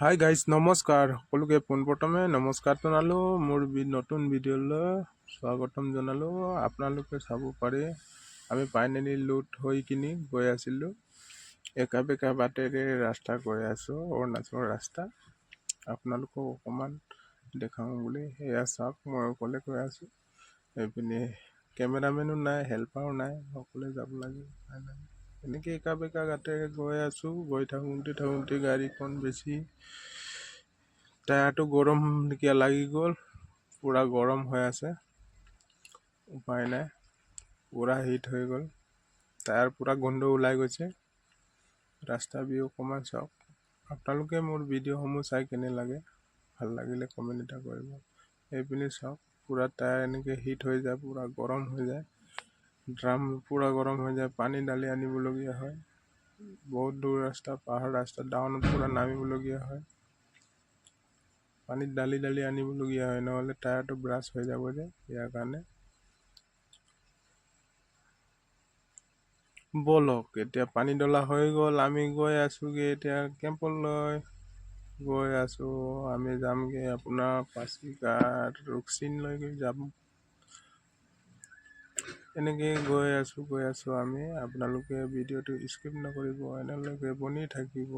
Hi guys নমস্কাৰ সকলোকে পোনপ্ৰথমে নমস্কাৰ জনালোঁ মোৰ নতুন ভিডিঅ'লৈ স্বাগতম জনালোঁ। আপোনালোকে চাব পাৰে আমি ফাইনেলি লোড হৈ কিনি গৈ আছিলোঁ একা বেকা বাটেৰে ৰাস্তা গৈ আছোঁ অৰুণাচলৰ ৰাস্তা। আপোনালোকক অকণমান দেখাওঁ বুলি এয়া চাওক, মই অকলে গৈ আছোঁ। এইপিনে কেমেৰামেনো নাই, হেল্পাৰো নাই, অকলে যাব লাগে। এনেকৈ একা বেকা গাতেৰে গৈ আছোঁ। গৈ থাকোঁতে গাড়ীখন বেছি টায়াৰটো গৰম নিকিয়া লাগি গ'ল, পূৰা গৰম হৈ আছে, উপায় নাই, পূৰা হিট হৈ গ'ল, টায়াৰ পূৰা গোন্ধ ওলাই গৈছে। ৰাস্তা ভিউ অকণমান চাওক। আপোনালোকে মোৰ ভিডিঅ'সমূহ চাই কেনে লাগে, ভাল লাগিলে কমেণ্ট এটা কৰিব। এইপিনে চাওক, পূৰা টায়াৰ এনেকৈ হিট হৈ যায়, পূৰা গৰম হৈ যায়, ড্ৰাম পূৰা গৰম হৈ যায়, পানী ঢালি আনিবলগীয়া হয়। বহুত দূৰ ৰাস্তা, পাহাৰ ৰাস্তা, ডাউনত পূৰা নামিবলগীয়া হয়, পানীত ঢালি আনিবলগীয়া হয়, নহ'লে টায়াৰটো ব্ৰাছ হৈ যাব যে, ইয়াৰ কাৰণে। বলক এতিয়া পানী ডলা হৈ গ'ল, আমি গৈ আছোঁগৈ এতিয়া কেম্পলৈ গৈ আছোঁ। আমি যামগৈ আপোনাৰ পাছিঘাট ৰুকচিনলৈকে যাম। এনেকৈ গৈ আছোঁ আমি। আপোনালোকে ভিডিঅ'টো স্কিপ নকৰিব, এনেলৈকে বনি থাকিব।